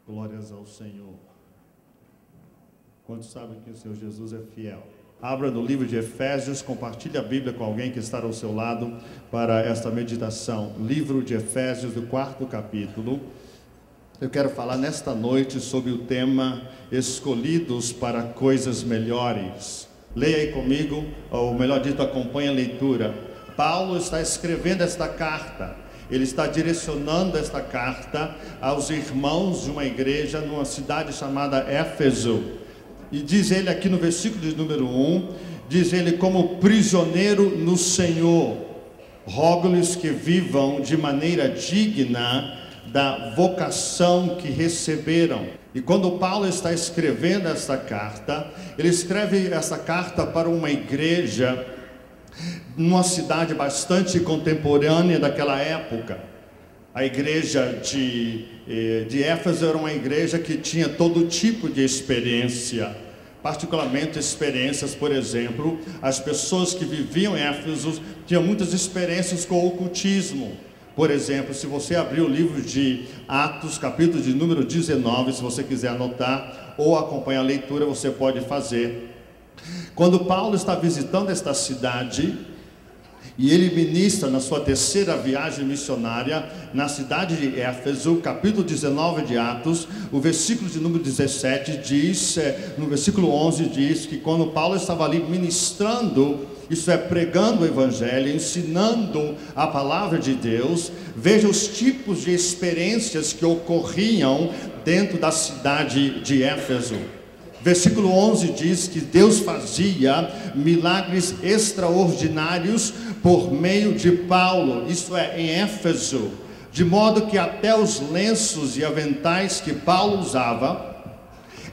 Glórias ao Senhor. Quantos sabem que o Senhor Jesus é fiel? Abra no livro de Efésios, compartilhe a Bíblia com alguém que está ao seu lado para esta meditação. Livro de Efésios, do 4º capítulo. Eu quero falar nesta noite sobre o tema Escolhidos para Coisas Melhores. Leia aí comigo, ou melhor dito, acompanhe a leitura. Paulo está escrevendo esta carta. Ele está direcionando esta carta aos irmãos de uma igreja numa cidade chamada Éfeso. E diz ele aqui no versículo de número 1, diz ele: como prisioneiro no Senhor, rogo-lhes que vivam de maneira digna da vocação que receberam. E quando Paulo está escrevendo esta carta, ele escreve essa carta para uma igreja numa cidade bastante contemporânea daquela época. A igreja de Éfeso era uma igreja que tinha todo tipo de experiência, particularmente experiências, por exemplo, as pessoas que viviam em Éfeso tinham muitas experiências com o ocultismo. Por exemplo, se você abrir o livro de Atos, capítulo de número 19, se você quiser anotar ou acompanhar a leitura, você pode fazer. Quando Paulo está visitando esta cidade, e ele ministra na sua terceira viagem missionária na cidade de Éfeso, capítulo 19 de Atos, o versículo de número 17 diz, no versículo 11 diz que quando Paulo estava ali ministrando, isso é, pregando o evangelho, ensinando a palavra de Deus, veja os tipos de experiências que ocorriam dentro da cidade de Éfeso. Versículo 11 diz que Deus fazia milagres extraordinários por meio de Paulo, isso é, em Éfeso, de modo que até os lenços e aventais que Paulo usava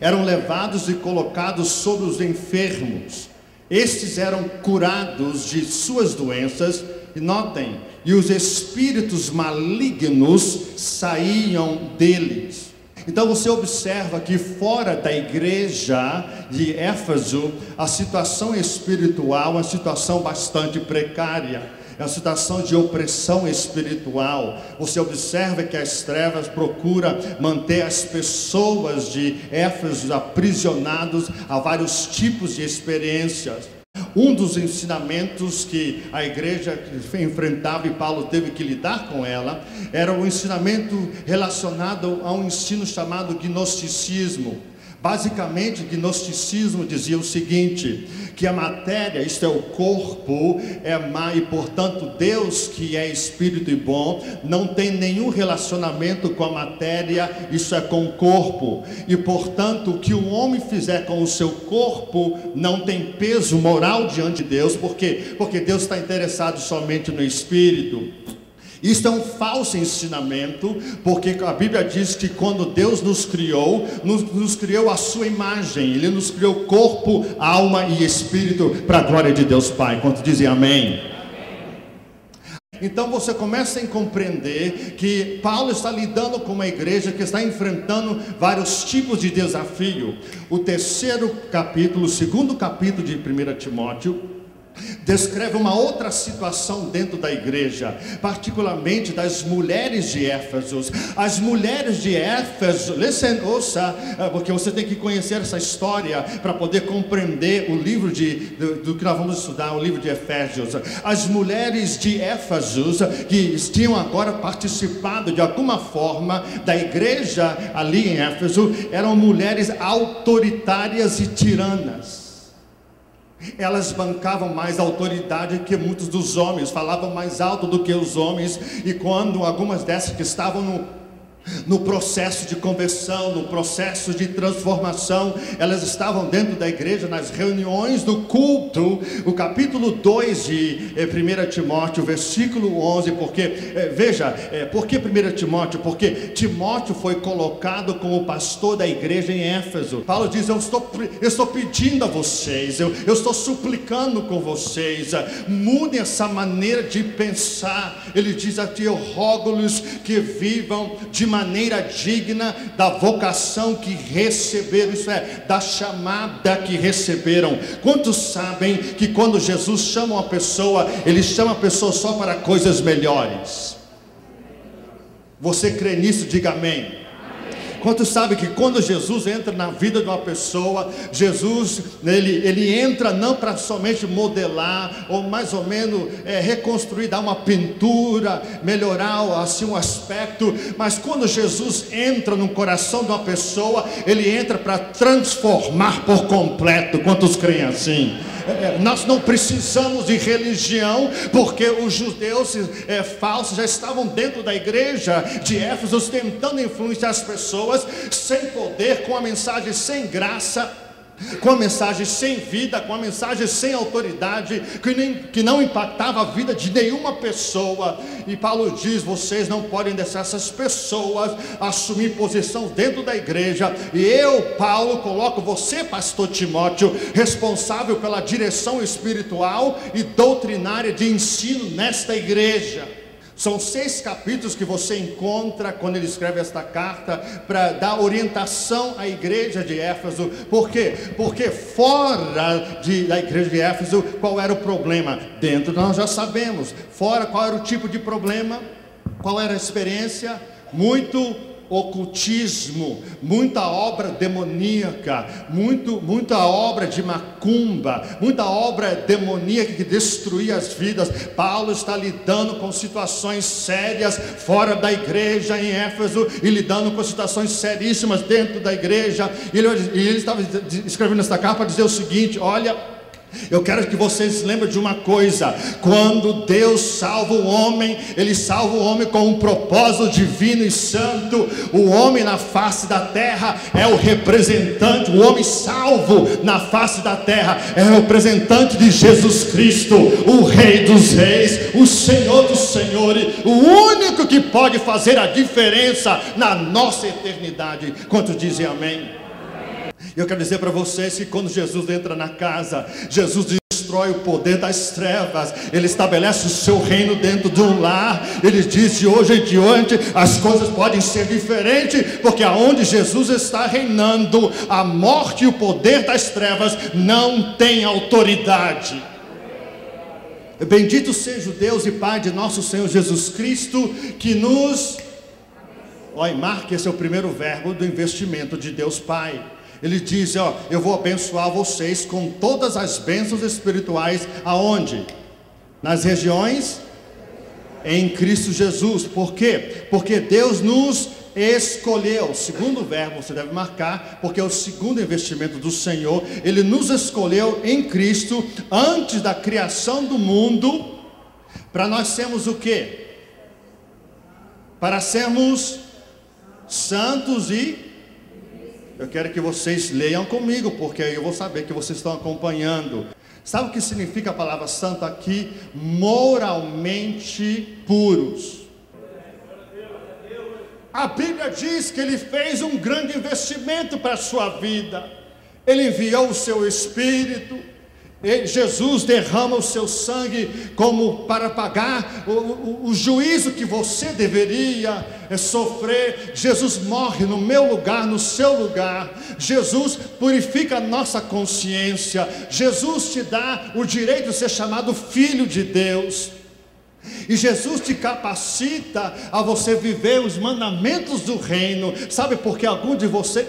eram levados e colocados sobre os enfermos. Estes eram curados de suas doenças, e notem, e os espíritos malignos saíam deles. Então você observa que fora da igreja de Éfeso, a situação espiritual é uma situação bastante precária, é uma situação de opressão espiritual. Você observa que as trevas procuram manter as pessoas de Éfeso aprisionados a vários tipos de experiências. Um dos ensinamentos que a igreja enfrentava e Paulo teve que lidar com ela, era o ensinamento relacionado a um ensino chamado gnosticismo. Basicamente, o gnosticismo dizia o seguinte, que a matéria, isto é, o corpo, é má e, portanto, Deus, que é espírito e bom, não tem nenhum relacionamento com a matéria, isso é, com o corpo. E, portanto, o que o homem fizer com o seu corpo não tem peso moral diante de Deus. Por quê? Porque Deus está interessado somente no espírito. Isso é um falso ensinamento, porque a Bíblia diz que quando Deus nos criou à sua imagem. Ele nos criou corpo, alma e espírito para a glória de Deus Pai. Quantos dizem amém? Então você começa a compreender que Paulo está lidando com uma igreja que está enfrentando vários tipos de desafio. O terceiro capítulo, o segundo capítulo de 1 Timóteo, descreve uma outra situação dentro da igreja, particularmente das mulheres de Éfeso. As mulheres de Éfeso, ouça, porque você tem que conhecer essa história para poder compreender o livro do que nós vamos estudar, o livro de Efésios. As mulheres de Éfeso, que tinham agora participado de alguma forma da igreja ali em Éfeso, eram mulheres autoritárias e tiranas. Elas bancavam mais autoridade que muitos dos homens, falavam mais alto do que os homens, e quando algumas dessas que estavam no processo de conversão, no processo de transformação, elas estavam dentro da igreja, nas reuniões do culto. O capítulo 2 de 1 Timóteo, versículo 11, porque, veja, por que 1 Timóteo? Porque Timóteo foi colocado como pastor da igreja em Éfeso. Paulo diz, eu estou pedindo a vocês, eu estou suplicando com vocês, mudem essa maneira de pensar. Ele diz aqui, eu rogo-lhes que vivam de maneira digna da vocação que receberam, isso é, da chamada que receberam. Quantos sabem que quando Jesus chama uma pessoa, Ele chama a pessoa só para coisas melhores? Você crê nisso? Diga amém. Quantos sabem que quando Jesus entra na vida de uma pessoa, Jesus, ele entra não para somente modelar, ou mais ou menos reconstruir, dar uma pintura, melhorar assim um aspecto, mas quando Jesus entra no coração de uma pessoa, ele entra para transformar por completo. Quantos creem assim? Nós não precisamos de religião, porque os judeus falsos já estavam dentro da igreja de Éfeso, tentando influenciar as pessoas, sem poder, com a mensagem sem graça, com a mensagem sem vida, com a mensagem sem autoridade, que não impactava a vida de nenhuma pessoa. E Paulo diz: vocês não podem deixar essas pessoas assumir posição dentro da igreja. E eu, Paulo, coloco você, pastor Timóteo, responsável pela direção espiritual e doutrinária de ensino nesta igreja. São 6 capítulos que você encontra quando ele escreve esta carta, para dar orientação à igreja de Éfeso. Por quê? Porque fora da igreja de Éfeso, qual era o problema? Dentro nós já sabemos. Fora, qual era o tipo de problema? Qual era a experiência? Muito ocultismo, muita obra demoníaca, muita obra de macumba, muita obra demoníaca que destruía as vidas. Paulo está lidando com situações sérias fora da igreja em Éfeso, e lidando com situações seríssimas dentro da igreja. E ele estava escrevendo esta carta para dizer o seguinte: olha, eu quero que vocês lembrem de uma coisa: quando Deus salva o homem, Ele salva o homem com um propósito divino e santo. O homem na face da terra é o representante, o homem salvo na face da terra é o representante de Jesus Cristo, o Rei dos Reis, o Senhor dos Senhores, o único que pode fazer a diferença na nossa eternidade. Quantos dizem amém? Eu quero dizer para vocês que quando Jesus entra na casa, Jesus destrói o poder das trevas. Ele estabelece o seu reino dentro de um lar. Ele diz: de hoje em diante as coisas podem ser diferentes, porque aonde Jesus está reinando, a morte e o poder das trevas não tem autoridade. Bendito seja o Deus e Pai de nosso Senhor Jesus Cristo, que nos... Olha, marque, esse é o primeiro verbo do investimento de Deus Pai. Ele diz: ó, eu vou abençoar vocês com todas as bênçãos espirituais. Aonde? Nas regiões em Cristo Jesus. Por quê? Porque Deus nos escolheu. Segundo verbo você deve marcar, porque é o segundo investimento do Senhor. Ele nos escolheu em Cristo antes da criação do mundo, para nós sermos o quê? Para sermos santos e... Eu quero que vocês leiam comigo, porque aí eu vou saber que vocês estão acompanhando. Sabe o que significa a palavra santo aqui? Moralmente puros. A Bíblia diz que Ele fez um grande investimento para a sua vida. Ele enviou o seu Espírito. Jesus derrama o seu sangue como para pagar o juízo que você deveria sofrer. Jesus morre no meu lugar, no seu lugar. Jesus purifica a nossa consciência. Jesus te dá o direito de ser chamado filho de Deus. E Jesus te capacita a você viver os mandamentos do reino. Sabe por que alguns de vocês...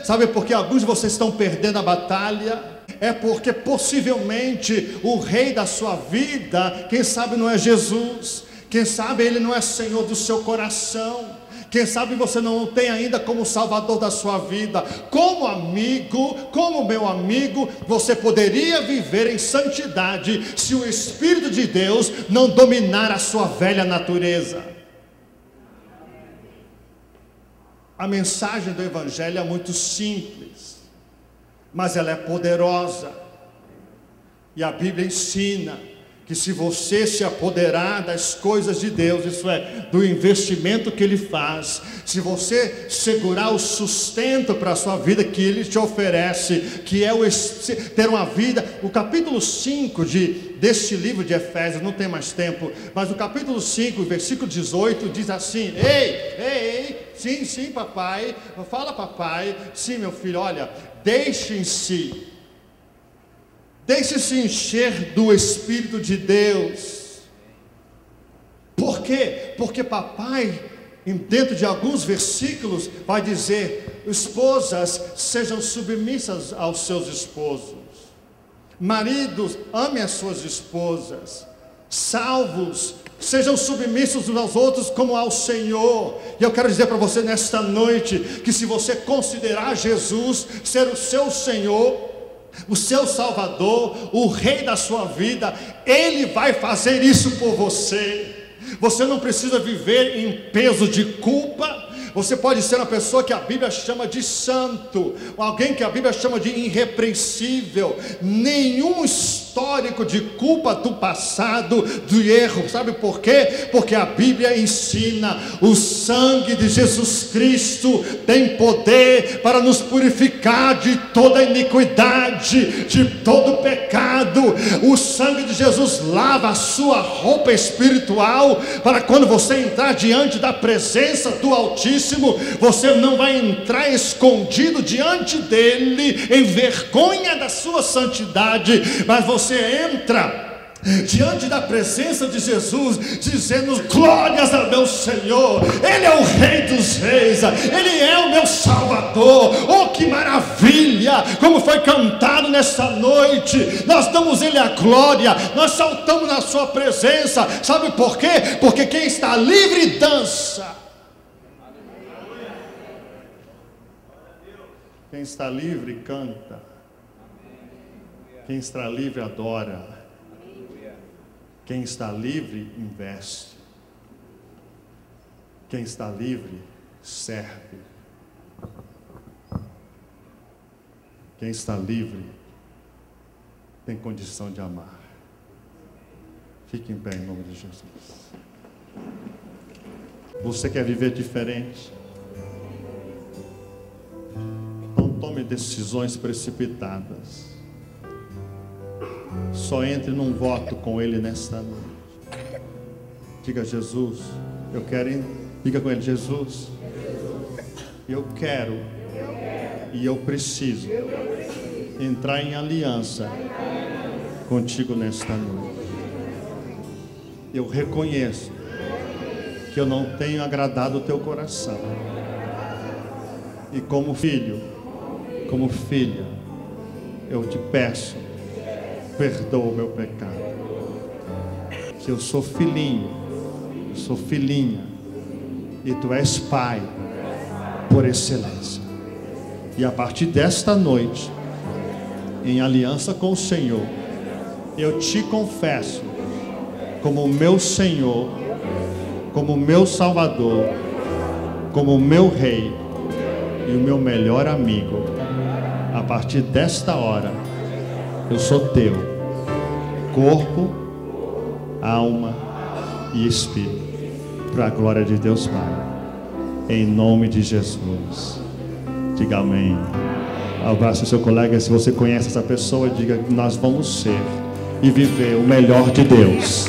Sabe por que alguns de vocês estão perdendo a batalha? É porque possivelmente o rei da sua vida, quem sabe não é Jesus, quem sabe Ele não é Senhor do seu coração, quem sabe você não o tem ainda como Salvador da sua vida. Como amigo, como meu amigo, você poderia viver em santidade se o Espírito de Deus não dominar a sua velha natureza. A mensagem do Evangelho é muito simples, mas ela é poderosa. E a Bíblia ensina que se você se apoderar das coisas de Deus, isso é, do investimento que Ele faz, se você segurar o sustento para a sua vida que Ele te oferece, que é ter uma vida... O capítulo 5 deste livro de Efésios, não tem mais tempo, mas o capítulo 5, versículo 18, diz assim: ei, sim, papai, fala papai, sim meu filho, olha, deixem-se encher do Espírito de Deus. Por quê? Porque papai dentro de alguns versículos, vai dizer: esposas, sejam submissas aos seus esposos. Maridos, amem as suas esposas. Salvos, sejam submissos uns aos outros como ao Senhor. E eu quero dizer para você nesta noite, que se você considerar Jesus ser o seu Senhor, o seu Salvador, o Rei da sua vida, Ele vai fazer isso por você. Você não precisa viver em peso de culpa. Você pode ser uma pessoa que a Bíblia chama de santo, alguém que a Bíblia chama de irrepreensível. Nenhum histórico de culpa do passado, de erro. Sabe por quê? Porque a Bíblia ensina: o sangue de Jesus Cristo tem poder para nos purificar de toda iniquidade, de todo pecado. O sangue de Jesus lava a sua roupa espiritual, para quando você entrar diante da presença do Altíssimo, você não vai entrar escondido diante dele em vergonha da sua santidade, mas você entra diante da presença de Jesus dizendo: glórias ao meu Senhor, Ele é o Rei dos Reis, Ele é o meu Salvador. Oh, que maravilha, como foi cantado nesta noite. Nós damos Ele a glória, nós saltamos na sua presença. Sabe por quê? Porque quem está livre dança. Quem está livre canta. Quem está livre adora. Quem está livre investe. Quem está livre serve. Quem está livre tem condição de amar. Fique em pé em nome de Jesus. Você quer viver diferente? Não tome decisões precipitadas. Só entre num voto com Ele nesta noite. Diga: Jesus, eu quero. Diga com Ele: Jesus, eu quero e eu preciso entrar em aliança contigo nesta noite. Eu reconheço que eu não tenho agradado o teu coração. E como filho, como filha, eu te peço, perdoa o meu pecado. Que eu sou filhinho, eu sou filhinha, e tu és pai por excelência. E a partir desta noite, em aliança com o Senhor, eu te confesso como o meu Senhor, como o meu Salvador, como o meu Rei e o meu melhor amigo. A partir desta hora, eu sou teu, corpo, alma e espírito, para a glória de Deus Pai, em nome de Jesus. Diga amém. Abraça o seu colega. Se você conhece essa pessoa, diga: nós vamos ser e viver o melhor de Deus.